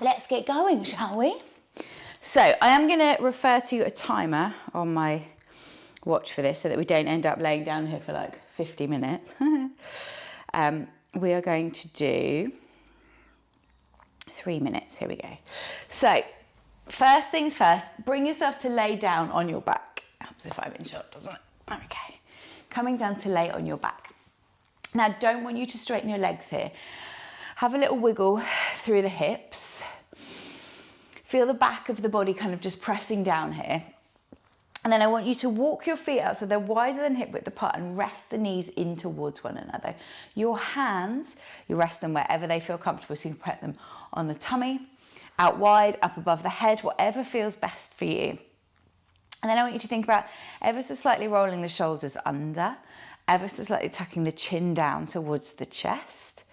let's get going, shall we? So I am going to refer to a timer on my watch for this so that we don't end up laying down here for like 50 minutes. We are going to do 3 minutes. Here we go. So first things first, bring yourself to lay down on your back. Helps if I'm in shot, doesn't it? Okay. Coming down to lay on your back. Now, don't want you to straighten your legs here. Have a little wiggle through the hips. Feel the back of the body kind of just pressing down here. And then I want you to walk your feet out so they're wider than hip width apart and rest the knees in towards one another. Your hands, you rest them wherever they feel comfortable, so you can put them on the tummy, out wide, up above the head, whatever feels best for you. And then I want you to think about ever so slightly rolling the shoulders under, ever so slightly tucking the chin down towards the chest,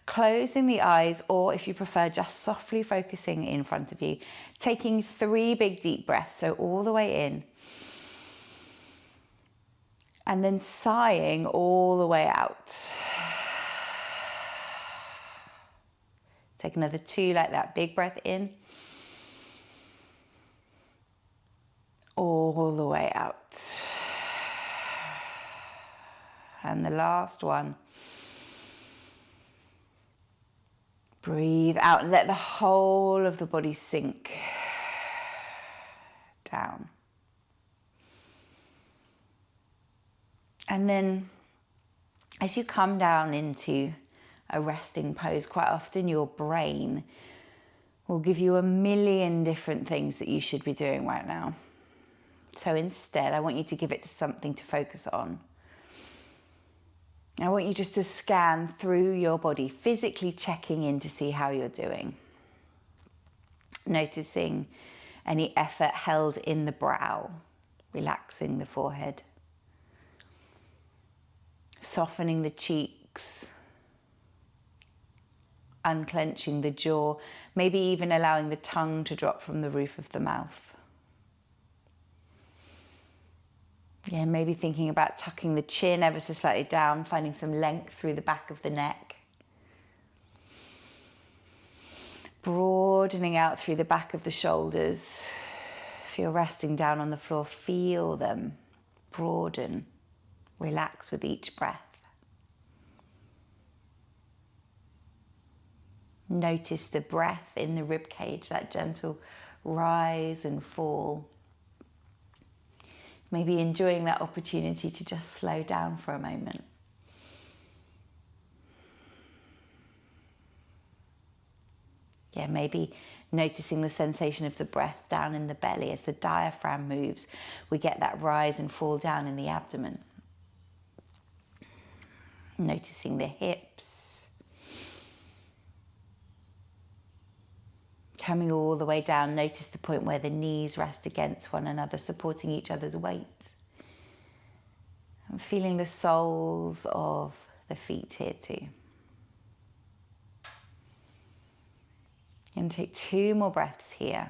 closing the eyes, or if you prefer, just softly focusing in front of you, taking 3 big deep breaths, so all the way in, and then sighing all the way out. Take another 2 like that, big breath in, all the way out. And the last one. Breathe out and let the whole of the body sink down. And then as you come down into a resting pose, quite often your brain will give you a million different things that you should be doing right now. So instead, I want you to give it to something to focus on. I want you just to scan through your body, physically checking in to see how you're doing. Noticing any effort held in the brow, relaxing the forehead. Softening the cheeks, unclenching the jaw, maybe even allowing the tongue to drop from the roof of the mouth. Yeah, maybe thinking about tucking the chin ever so slightly down, finding some length through the back of the neck. Broadening out through the back of the shoulders. If you're resting down on the floor, feel them broaden, relax with each breath. Notice the breath in the rib cage, that gentle rise and fall. Maybe enjoying that opportunity to just slow down for a moment. Yeah, maybe noticing the sensation of the breath down in the belly as the diaphragm moves. We get that rise and fall down in the abdomen. Noticing the hips. Coming all the way down, notice the point where the knees rest against one another, supporting each other's weight. And feeling the soles of the feet here too. And take 2 more breaths here.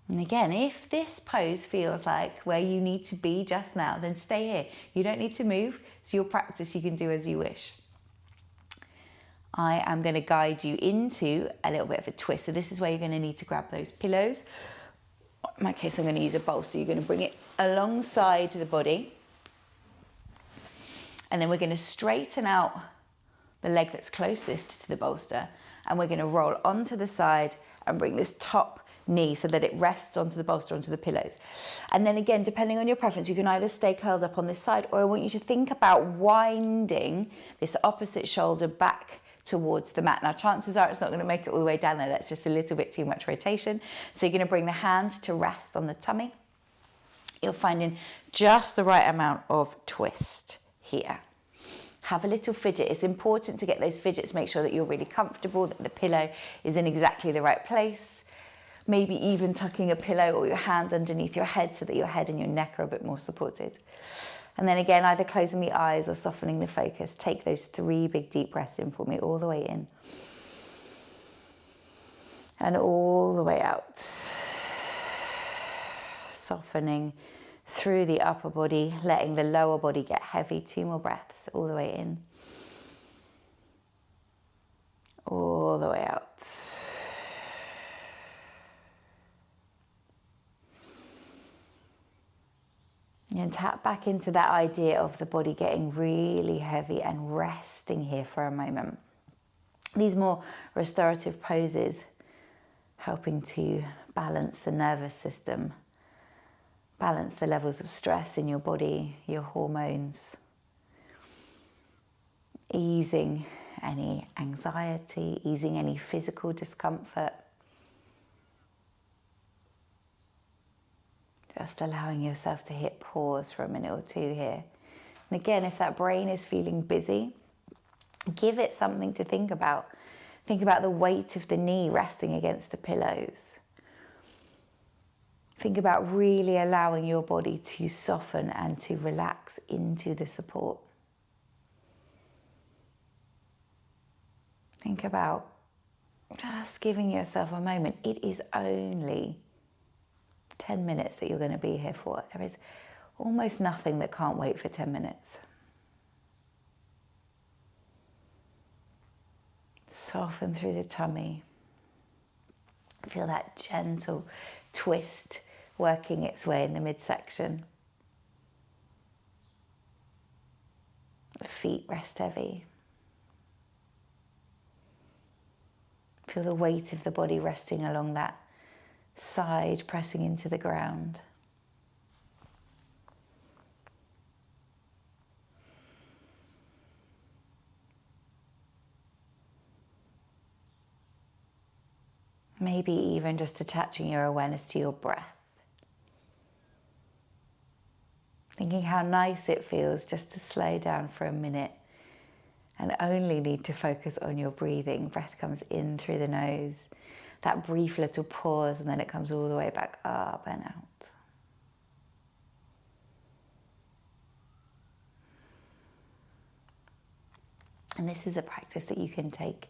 And again, if this pose feels like where you need to be just now, then stay here. You don't need to move. It's your practice, you can do as you wish. I am going to guide you into a little bit of a twist. So this is where you're going to need to grab those pillows. In my case, I'm going to use a bolster. You're going to bring it alongside the body. And then we're going to straighten out the leg that's closest to the bolster. And we're going to roll onto the side and bring this top knee so that it rests onto the bolster, onto the pillows. And then again, depending on your preference, you can either stay curled up on this side, or I want you to think about winding this opposite shoulder back towards the mat. Now, chances are it's not going to make it all the way down there. That's just a little bit too much rotation. So you're going to bring the hand to rest on the tummy. You're finding just the right amount of twist here. Have a little fidget. It's important to get those fidgets, make sure that you're really comfortable, that the pillow is in exactly the right place. Maybe even tucking a pillow or your hand underneath your head so that your head and your neck are a bit more supported. And then again, either closing the eyes or softening the focus. Take those 3 big deep breaths in for me, all the way in. And all the way out. Softening through the upper body, letting the lower body get heavy. 2 more breaths, all the way in. all the way out. And tap back into that idea of the body getting really heavy and resting here for a moment. These more restorative poses helping to balance the nervous system, balance the levels of stress in your body, your hormones, easing any anxiety, easing any physical discomfort. Just allowing yourself to hit pause for a minute or two here. And again, if that brain is feeling busy, give it something to think about. Think about the weight of the knee resting against the pillows. Think about really allowing your body to soften and to relax into the support. Think about just giving yourself a moment. It is only 10 minutes that you're going to be here for. There is almost nothing that can't wait for 10 minutes. Soften through the tummy. Feel that gentle twist working its way in the midsection. The feet rest heavy. Feel the weight of the body resting along that side, pressing into the ground. Maybe even just attaching your awareness to your breath. Thinking how nice it feels just to slow down for a minute and only need to focus on your breathing. Breath comes in through the nose, that brief little pause, and then it comes all the way back up and out. And this is a practice that you can take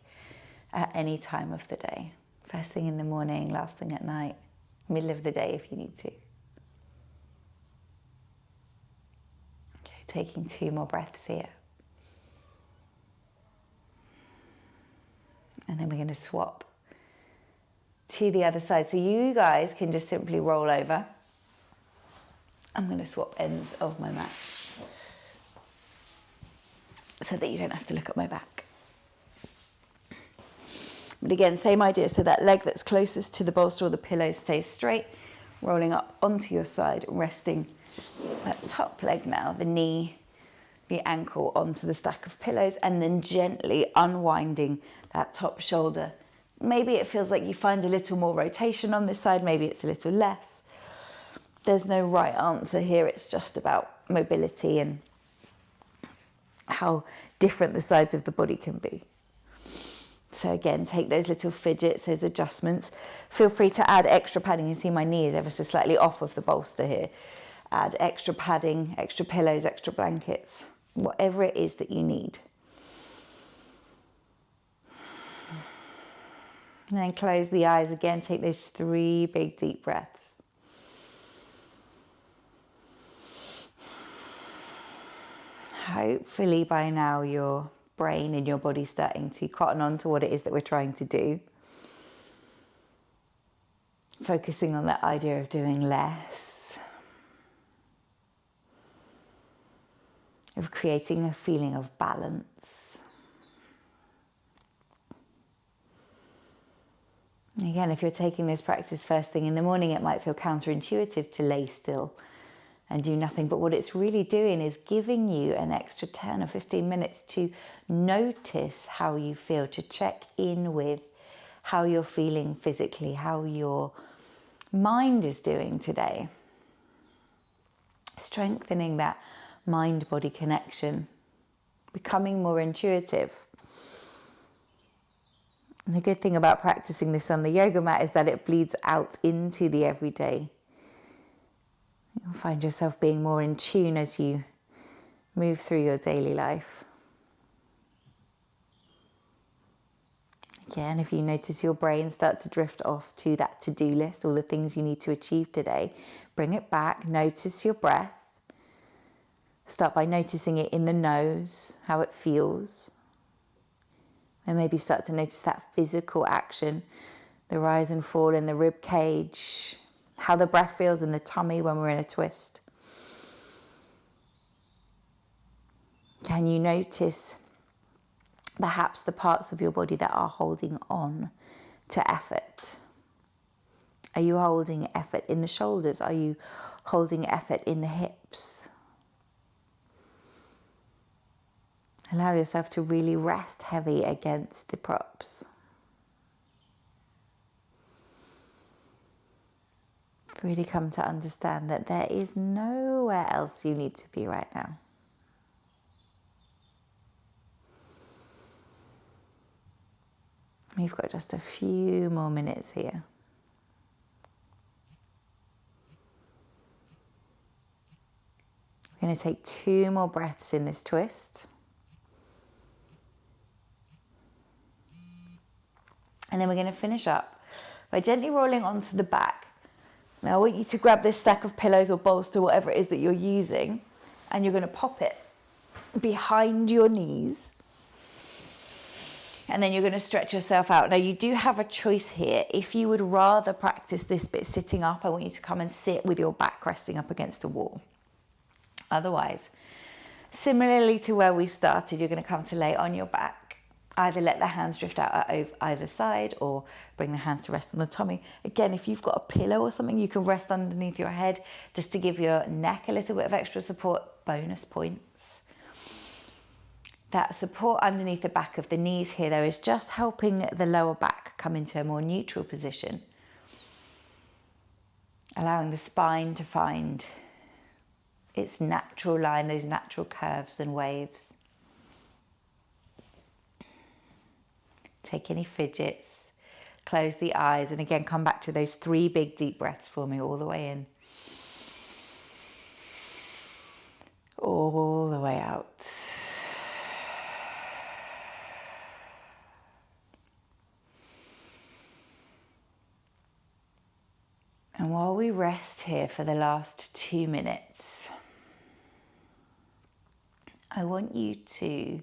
at any time of the day. First thing in the morning, last thing at night, middle of the day if you need to. Okay, taking 2 more breaths here. And then we're going to swap to the other side. So you guys can just simply roll over. I'm going to swap ends of my mat so that you don't have to look at my back. But again, same idea. So that leg that's closest to the bolster or the pillow stays straight, rolling up onto your side, resting that top leg now, the knee, the ankle onto the stack of pillows, and then gently unwinding that top shoulder. Maybe it feels like you find a little more rotation on this side, maybe it's a little less. There's no right answer here, it's just about mobility and how different the sides of the body can be. So again, take those little fidgets, those adjustments. Feel free to add extra padding. You see my knee is ever so slightly off of the bolster here. Add extra padding, extra pillows, extra blankets, whatever it is that you need. And then close the eyes again. Take those 3 big deep breaths. Hopefully by now your brain and your body starting to cotton on to what it is that we're trying to do. Focusing on that idea of doing less. Of creating a feeling of balance. And again, if you're taking this practice first thing in the morning, it might feel counterintuitive to lay still and do nothing. But what it's really doing is giving you an extra 10 or 15 minutes to notice how you feel, to check in with how you're feeling physically, how your mind is doing today. Strengthening that mind-body connection, becoming more intuitive. And the good thing about practicing this on the yoga mat is that it bleeds out into the everyday. You'll find yourself being more in tune as you move through your daily life. Again, if you notice your brain start to drift off to that to-do list, all the things you need to achieve today, bring it back, notice your breath. Start by noticing it in the nose, how it feels. And maybe start to notice that physical action, the rise and fall in the rib cage, how the breath feels in the tummy when we're in a twist. Can you notice perhaps the parts of your body that are holding on to effort? Are you holding effort in the shoulders? Are you holding effort in the hips? Allow yourself to really rest heavy against the props. Really come to understand that there is nowhere else you need to be right now. We've got just a few more minutes here. We're going to take 2 more breaths in this twist. And then we're going to finish up by gently rolling onto the back. Now I want you to grab this stack of pillows or bolster, whatever it is that you're using, and you're going to pop it behind your knees. And then you're going to stretch yourself out. Now you do have a choice here. If you would rather practice this bit sitting up, I want you to come and sit with your back resting up against a wall. Otherwise, similarly to where we started, you're going to come to lay on your back. Either let the hands drift out at either side or bring the hands to rest on the tummy. Again, if you've got a pillow or something, you can rest underneath your head just to give your neck a little bit of extra support. Bonus points. That support underneath the back of the knees here, though, is just helping the lower back come into a more neutral position. Allowing the spine to find its natural line, those natural curves and waves. Take any fidgets, close the eyes, and again come back to those 3 big deep breaths for me, all the way in, all the way out. And while we rest here for the last 2 minutes, I want you to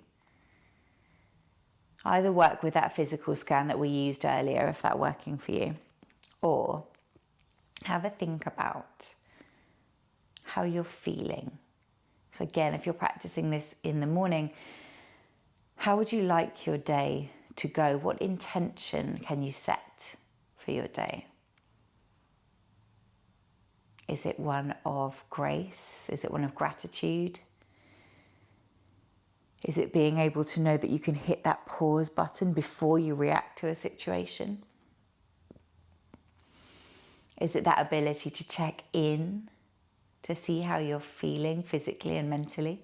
either work with that physical scan that we used earlier, if that's working for you, or have a think about how you're feeling. So again, if you're practicing this in the morning, how would you like your day to go? What intention can you set for your day? Is it one of grace? Is it one of gratitude? Is it being able to know that you can hit that pause button before you react to a situation? Is it that ability to check in, to see how you're feeling physically and mentally?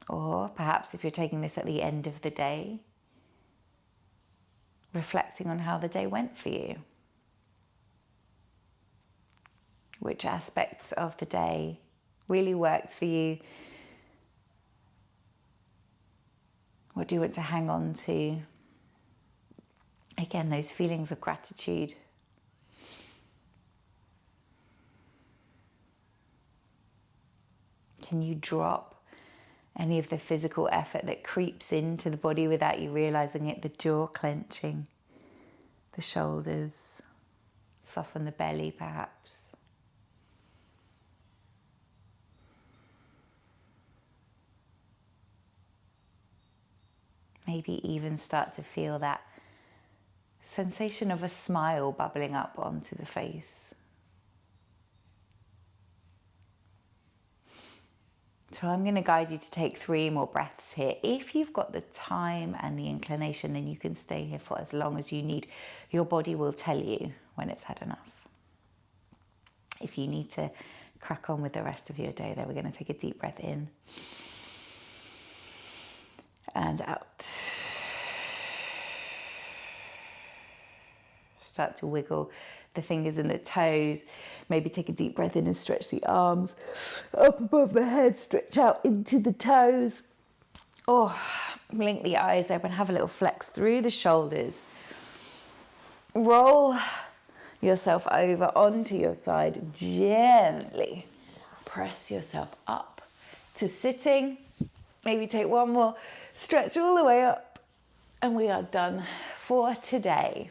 Or perhaps if you're taking this at the end of the day, reflecting on how the day went for you. Which aspects of the day really worked for you? What do you want to hang on to? Again, those feelings of gratitude. Can you drop any of the physical effort that creeps into the body without you realizing it? The jaw clenching, the shoulders, soften the belly perhaps. Maybe even start to feel that sensation of a smile bubbling up onto the face. So I'm going to guide you to take 3 more breaths here. If you've got the time and the inclination, then you can stay here for as long as you need. Your body will tell you when it's had enough. If you need to crack on with the rest of your day, then we're going to take a deep breath in and out. Start to wiggle the fingers and the toes. Maybe take a deep breath in and stretch the arms up above the head, stretch out into the toes. Or blink the eyes open, have a little flex through the shoulders. Roll yourself over onto your side, gently press yourself up to sitting, Maybe take one more stretch all the way up, and we are done for today.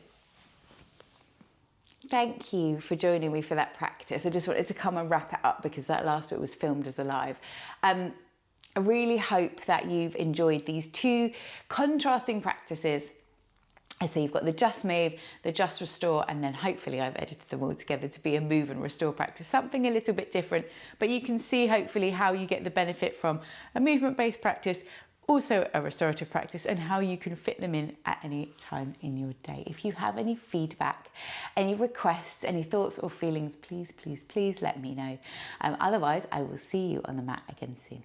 Thank you for joining me for that practice. I just wanted to come and wrap it up because that last bit was filmed as a live. I really hope that you've enjoyed these two contrasting practices. And so you've got the just move, the just restore, and then hopefully I've edited them all together to be a move and restore practice, something a little bit different, but you can see hopefully how you get the benefit from a movement-based practice, also a restorative practice, and how you can fit them in at any time in your day. If you have any feedback, any requests, any thoughts or feelings, please let me know. Otherwise, I will see you on the mat again soon.